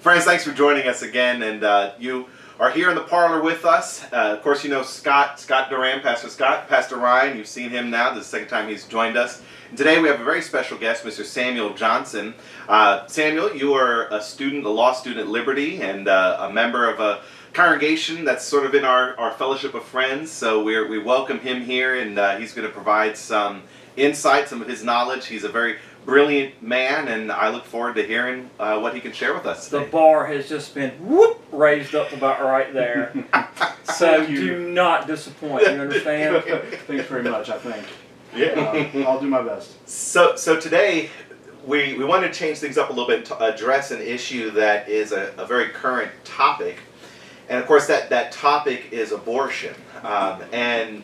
Friends, thanks for joining us again, and you are here in the parlor with us. Of course, you know Scott Duran, Pastor Scott, Pastor Ryan. You've seen him now. This is the second time he's joined us. And today we have a very special guest, Mr. Samuel Johnson. Samuel, you are a law student at Liberty, and a member of a congregation that's sort of in our fellowship of friends. So we welcome him here, and he's going to provide some insight, some of his knowledge. He's a very brilliant man, and I look forward to hearing what he can share with us today. The bar has just been raised up about right there. So do not disappoint, you understand? Thanks very much, I think. Yeah. I'll do my best. So today we want to change things up a little bit to address an issue that is a very current topic. And of course that topic is abortion. And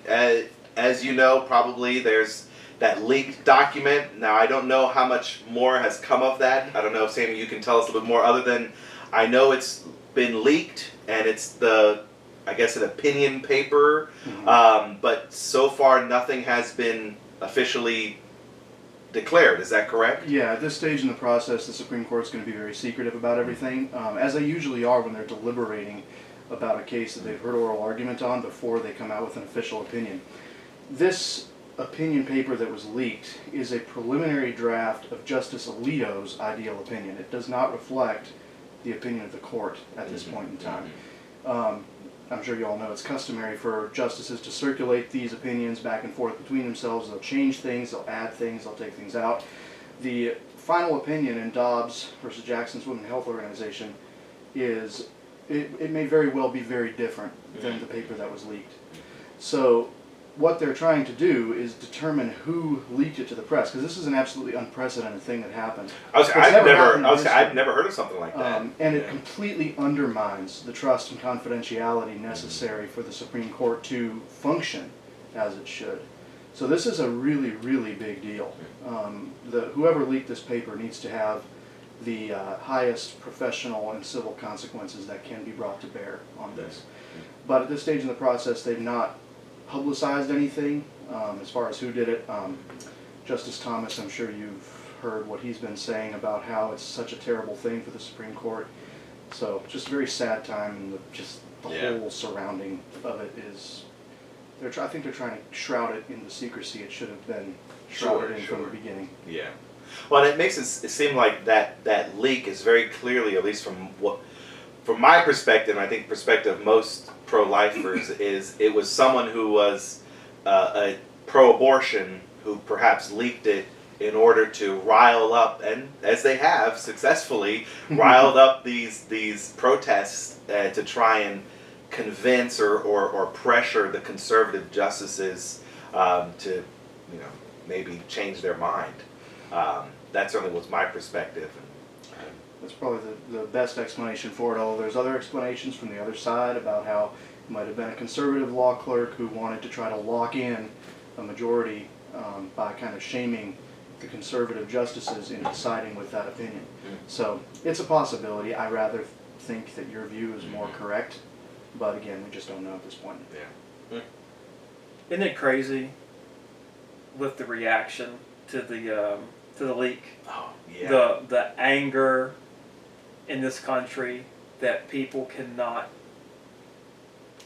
as you know, probably there's that leaked document. Now, I don't know how much more has come of that. I don't know if, Sammy, you can tell us a little bit more, other than I know it's been leaked, and it's an opinion paper, but so far nothing has been officially declared. Is that correct? Yeah, at this stage in the process, the Supreme Court's going to be very secretive about everything, as they usually are when they're deliberating about a case that they've heard oral argument on before they come out with an official opinion. This opinion paper that was leaked is a preliminary draft of Justice Alito's ideal opinion. It does not reflect the opinion of the court at this point in time. I'm sure you all know it's customary for justices to circulate these opinions back and forth between themselves. They'll change things, they'll add things, they'll take things out. The final opinion in Dobbs versus Jackson's Women's Health Organization is, it may very well be very different than the paper that was leaked. So what they're trying to do is determine who leaked it to the press, because this is an absolutely unprecedented thing that happened. I've never heard of something like that. And it completely undermines the trust and confidentiality necessary for the Supreme Court to function as it should. So this is a really, really big deal. Whoever leaked this paper needs to have the highest professional and civil consequences that can be brought to bear on this. But at this stage in the process, they've not publicized anything as far as who did it. Justice Thomas, I'm sure you've heard what he's been saying about how it's such a terrible thing for the Supreme Court. So just a very sad time, and the whole surrounding of it is, I think they're trying to shroud it in the secrecy it should have been shrouded in from the beginning. Yeah. Well, it makes it seem like that leak is very clearly, at least from my perspective, and I think perspective of most pro-lifers, is it was someone who was a pro-abortion who perhaps leaked it in order to rile up, and as they have successfully riled up these protests to try and convince or pressure the conservative justices to maybe change their mind. That certainly was my perspective. That's probably the best explanation for it all. There's other explanations from the other side about how it might have been a conservative law clerk who wanted to try to lock in a majority by kind of shaming the conservative justices in deciding with that opinion. So it's a possibility. I rather think that your view is more correct, but again, we just don't know at this point. Yeah. Isn't it crazy with the reaction to the leak? Oh, yeah. The anger in this country that people cannot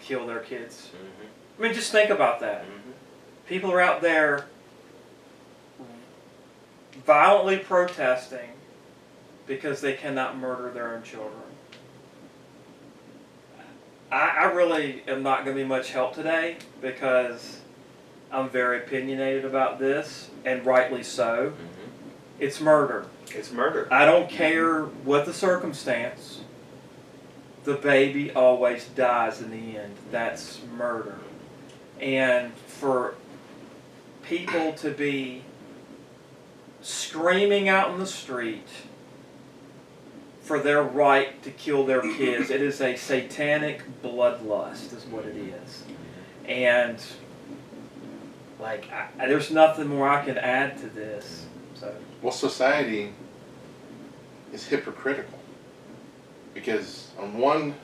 kill their kids. I mean, just think about that. People are out there violently protesting because they cannot murder their own children. I really am not going to be much help today because I'm very opinionated about this, and rightly so. It's murder. It's murder. I don't care what the circumstance. The baby always dies in the end. That's murder. And for people to be screaming out in the street for their right to kill their kids, it is a satanic bloodlust is what it is. And there's nothing more I can add to this. So. Well, society is hypocritical, because on one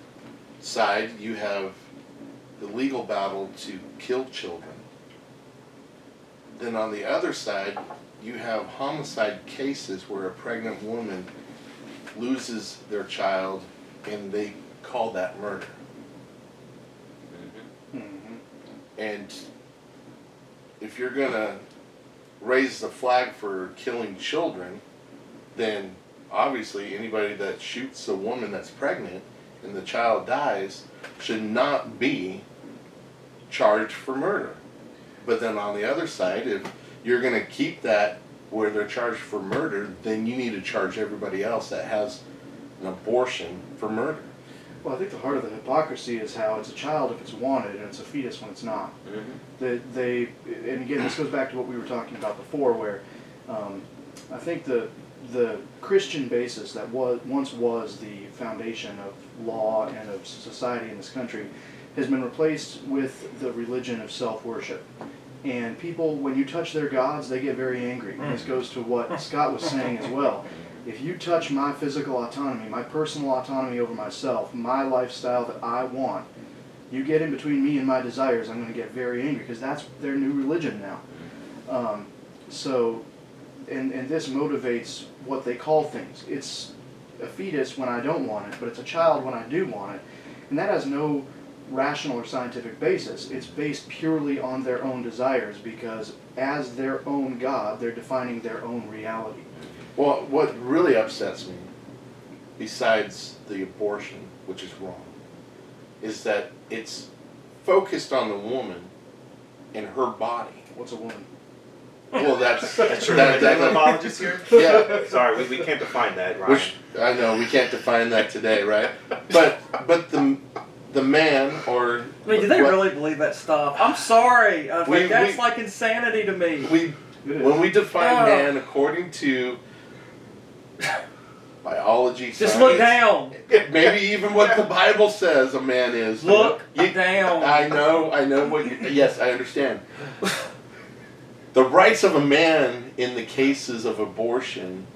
side you have the legal battle to kill children. Then on the other side you have homicide cases where a pregnant woman loses their child, and they call that murder. Mhm. And if you're gonna raise the flag for killing children, then obviously anybody that shoots a woman that's pregnant and the child dies should not be charged for murder. But then on the other side, if you're gonna keep that where they're charged for murder, then you need to charge everybody else that has an abortion for murder. Well, I think the heart of the hypocrisy is how it's a child if it's wanted and it's a fetus when it's not. They and again, this goes back to what we were talking about before, where I think the Christian basis that once was the foundation of law and of society in this country has been replaced with the religion of self-worship. And people, when you touch their gods, they get very angry. And this goes to what Scott was saying as well. If you touch my physical autonomy, my personal autonomy over myself, my lifestyle that I want, you get in between me and my desires, I'm going to get very angry, because that's their new religion now. And this motivates what they call things. It's a fetus when I don't want it, but it's a child when I do want it. And that has no rational or scientific basis. It's based purely on their own desires, because as their own God, they're defining their own reality. Well, what really upsets me, besides the abortion, which is wrong, is that it's focused on the woman and her body. What's a woman? Well, that's Sure, apologist here? Yeah. Sorry, we can't define that, Ryan. Which I know we can't define that today, right? But the man, or I mean, do they what- really believe that stuff? I'm sorry. That's We- like insanity to me. when we define Oh. man according to biology, Just science, look down. maybe even what the Bible says a man is. Look You- down. I know what you, yes, I understand. The rights of a man in the cases of abortion,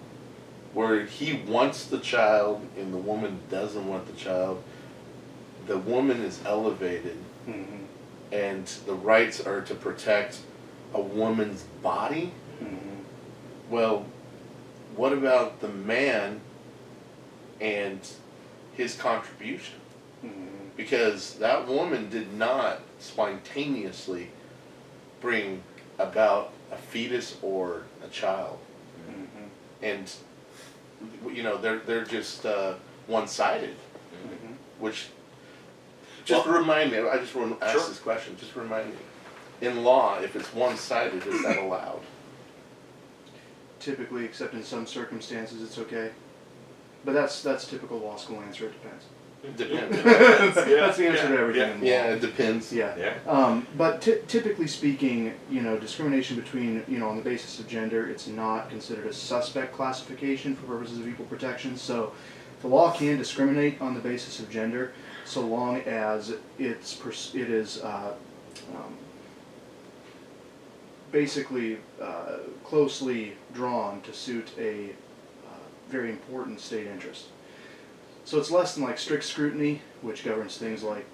where he wants the child and the woman doesn't want the child, the woman is elevated, Mm-hmm. and the rights are to protect a woman's body. Mm-hmm. Well, what about the man and his contribution? Mm-hmm. Because that woman did not spontaneously bring about a fetus or a child, Mm-hmm. and they're just one-sided. Mm-hmm. Which, just remind me. I just want to ask Sure. this question. Just remind me. In law, if it's one-sided, is that allowed? Typically, except in some circumstances, it's okay. But that's typical law school answer. It depends. Depends. That's the answer to everything. in law. Yeah, it depends. Yeah. But typically speaking, discrimination between, on the basis of gender, it's not considered a suspect classification for purposes of equal protection. So the law can discriminate on the basis of gender so long as it is basically closely drawn to suit a very important state interest. So it's less than like strict scrutiny, which governs things like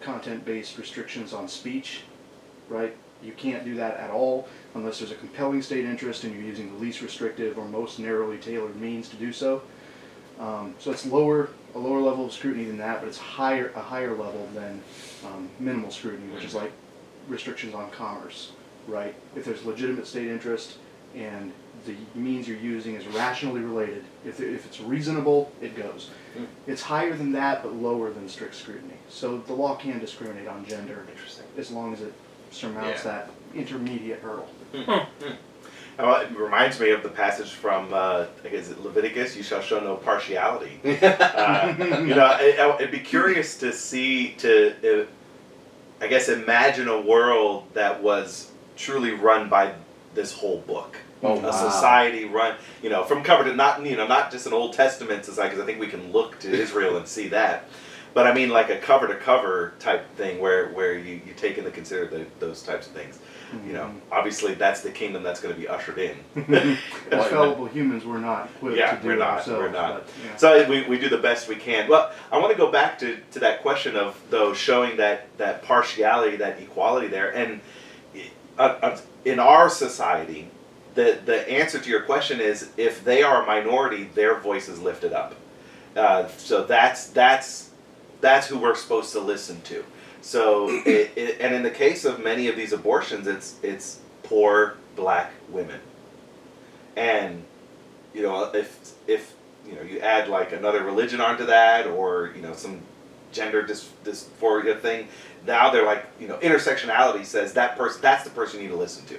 content-based restrictions on speech, right? You can't do that at all unless there's a compelling state interest and you're using the least restrictive or most narrowly tailored means to do so. So it's a lower level of scrutiny than that, but it's a higher level than minimal scrutiny, which is like restrictions on commerce, right? If there's legitimate state interest and the means you're using is rationally related, if it's reasonable, it goes. It's higher than that, but lower than strict scrutiny. So the law can discriminate on gender, as long as it surmounts that intermediate hurdle. It reminds me of the passage from, I guess, Leviticus, you shall show no partiality. I'd be curious to see, I guess, imagine a world that was truly run by this whole book. A society run, from cover to not just an Old Testament society, because I think we can look to Israel and see that. But I mean like a cover to cover type thing where you take into consider those types of things. Obviously that's the kingdom that's going to be ushered in. As fallible humans, we're not equipped to do it ourselves. We're not. But, yeah. So we do the best we can. Well, I want to go back to that question of, though, showing that partiality, that equality there. And in our society, the answer to your question is if they are a minority, their voice is lifted up. So that's who we're supposed to listen to. So and in the case of many of these abortions, it's poor black women, and if you add like another religion onto that, or some gender dysphoria thing, now they're like intersectionality says that's the person you need to listen to.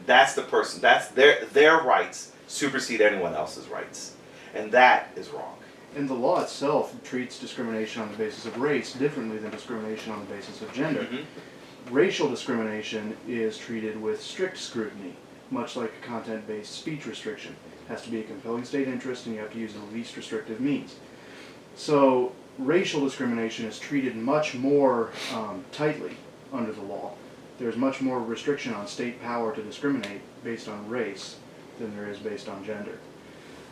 That's the person. That's their rights supersede anyone else's rights, and that is wrong. And the law itself treats discrimination on the basis of race differently than discrimination on the basis of gender. Mm-hmm. Racial discrimination is treated with strict scrutiny, much like a content-based speech restriction. It has to be a compelling state interest, and you have to use the least restrictive means. So racial discrimination is treated much more tightly under the law. There's much more restriction on state power to discriminate based on race than there is based on gender.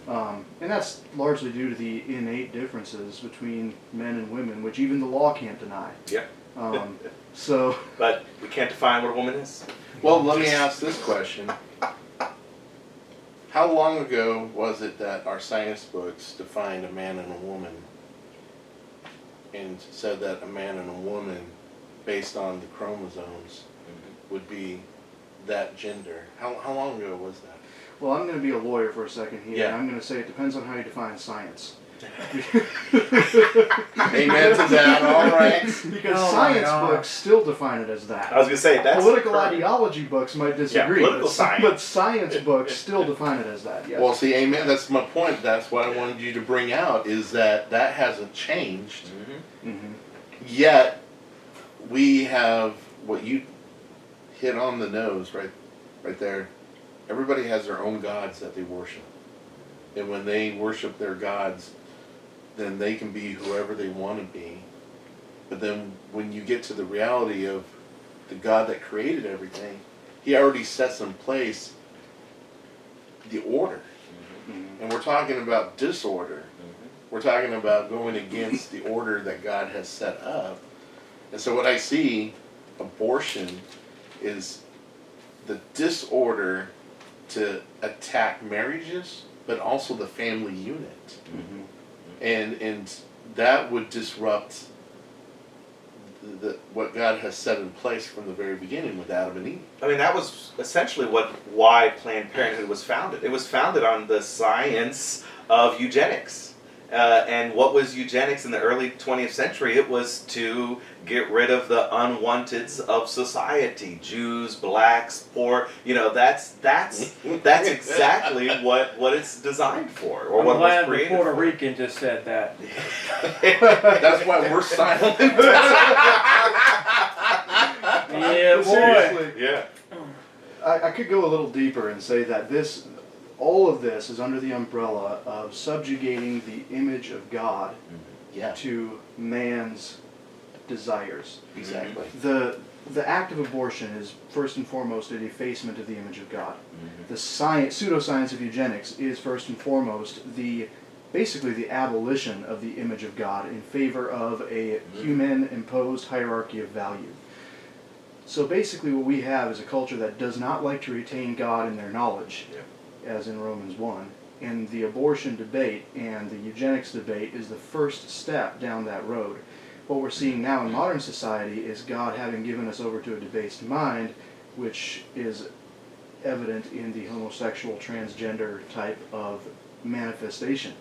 And that's largely due to the innate differences between men and women, which even the law can't deny. Yeah. So, but we can't define what a woman is. Well, let me ask this question. How long ago was it that our science books defined a man and a woman and said that a man and a woman, based on the chromosomes, would be that gender? How long ago was that? well, I'm going to be a lawyer for a second here. Yeah. I'm going to say it depends on how you define science. Amen to that, all right. Because Oh my science gosh. books still define it as that. I was gonna say that's Political perfect. ideology books might disagree, political but, science. but science books still define it as that, yes. Well, see, amen, that's my point. That's what I wanted you to bring out, is that hasn't changed. Mm-hmm. Mm-hmm. Yet, we have what you hit on the nose right there. Everybody has their own gods that they worship. And when they worship their gods, then they can be whoever they want to be. But then when you get to the reality of the God that created everything, He already sets in place the order. Mm-hmm. And we're talking about disorder. We're talking about going against the order that God has set up. And so what I see, abortion, is the disorder to attack marriages, but also the family unit. Mm-hmm. And that would disrupt what God has set in place from the very beginning with Adam and Eve. I mean, that was essentially why Planned Parenthood was founded. It was founded on the science of eugenics. And what was eugenics in the early 20th century? It was to get rid of the unwanteds of society, Jews, blacks, poor. That's exactly what it's designed for, or I'm what it was glad the created Puerto for. Rican just said that. That's why we're silent. Yeah, But boy. seriously, Yeah. I could go a little deeper and say that all of this is under the umbrella of subjugating the image of God Yeah, to man's desires. exactly. The act of abortion is first and foremost a defacement of the image of God. The pseudoscience of eugenics is first and foremost basically the abolition of the image of God in favor of a human imposed hierarchy of value. So basically what we have is a culture that does not like to retain God in their knowledge, as in Romans 1. And the abortion debate and the eugenics debate is the first step down that road. What we're seeing now in modern society is God having given us over to a debased mind, which is evident in the homosexual, transgender type of manifestation.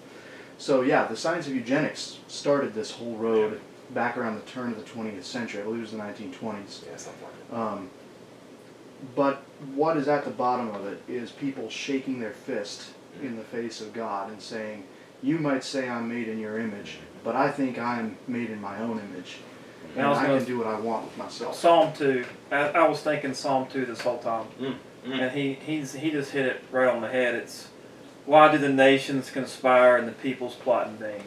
So yeah, the science of eugenics started this whole road back around the turn of the 20th century. I believe it was the 1920s. Yeah, something like that. But what is at the bottom of it is people shaking their fist in the face of God and saying, you might say I'm made in your image, but I think I'm made in my own image. And I can do what I want with myself. Psalm 2. I was thinking Psalm 2 this whole time. And he just hit it right on the head. It's, why do the nations conspire and the peoples plot in vain?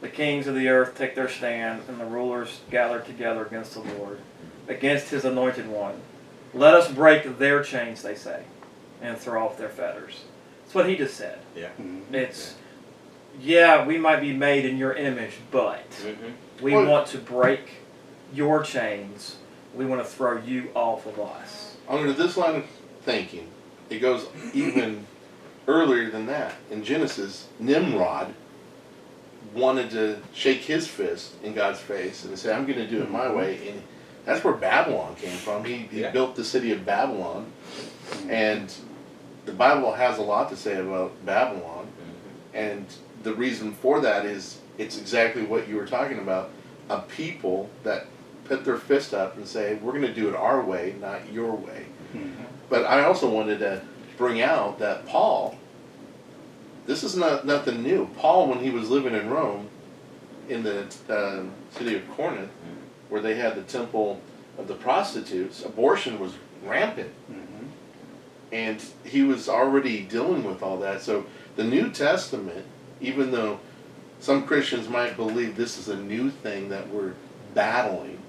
The kings of the earth take their stand, and the rulers gather together against the Lord, against His anointed one. Let us break their chains, they say, and throw off their fetters. That's what he just said. Yeah. Mhm. It's, yeah, we might be made in your image, but we want to break your chains. We want to throw you off of us. Under this line of thinking, it goes even earlier than that. In Genesis, Nimrod wanted to shake his fist in God's face and say, I'm going to do it my way. And that's where Babylon came from. He built the city of Babylon. And the Bible has a lot to say about Babylon. And the reason for that is it's exactly what you were talking about. A people that put their fist up and say, we're going to do it our way, not your way. But I also wanted to bring out that Paul, this is nothing new. Paul, when he was living in Rome, in the city of Corinth, where they had the temple of the prostitutes, abortion was rampant. And he was already dealing with all that. So the New Testament, even though some Christians might believe this is a new thing that we're battling,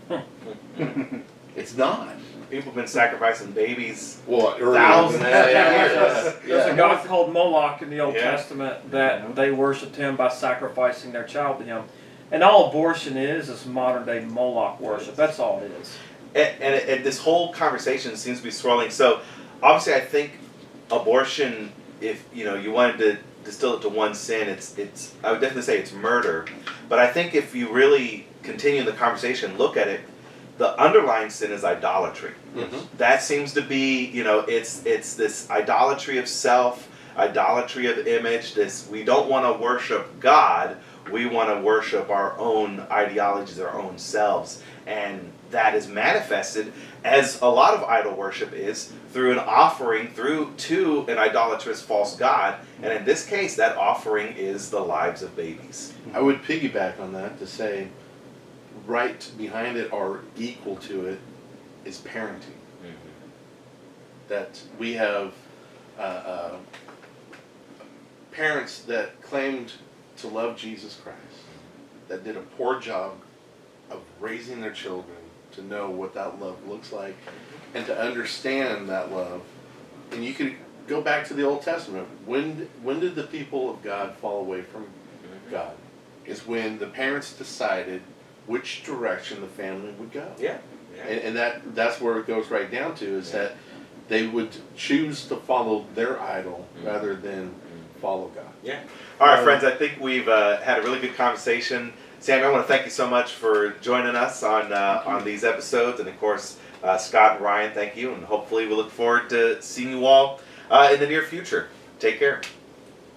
it's not. People have been sacrificing babies. Well, Thousands of years. There's a god called Moloch in the Old Yeah. Testament that they worshipped him by sacrificing their child to him. And all abortion is modern day Moloch worship. That's all it is. And this whole conversation seems to be swirling. So obviously I think abortion, if you wanted to distill it to one sin, it's I would definitely say it's murder. But I think if you really continue the conversation, look at it, the underlying sin is idolatry. That seems to be, it's this idolatry of self, idolatry of image. We don't want to worship God. We want to worship our own ideologies, our own selves. And that is manifested, as a lot of idol worship is, through an offering to an idolatrous false god. And in this case, that offering is the lives of babies. I would piggyback on that to say, right behind it or equal to it is parenting. That we have parents that claimed to love Jesus Christ, that did a poor job of raising their children to know what that love looks like and to understand that love. And you could go back to the Old Testament. When did the people of God fall away from God? Is when the parents decided which direction the family would go. Yeah. And that's where it goes right down to, is that they would choose to follow their idol rather than follow God. Yeah. All right, friends, I think we've had a really good conversation. Sammy, I want to thank you so much for joining us on these episodes. And, of course, Scott and Ryan, thank you. And hopefully we look forward to seeing you all in the near future. Take care.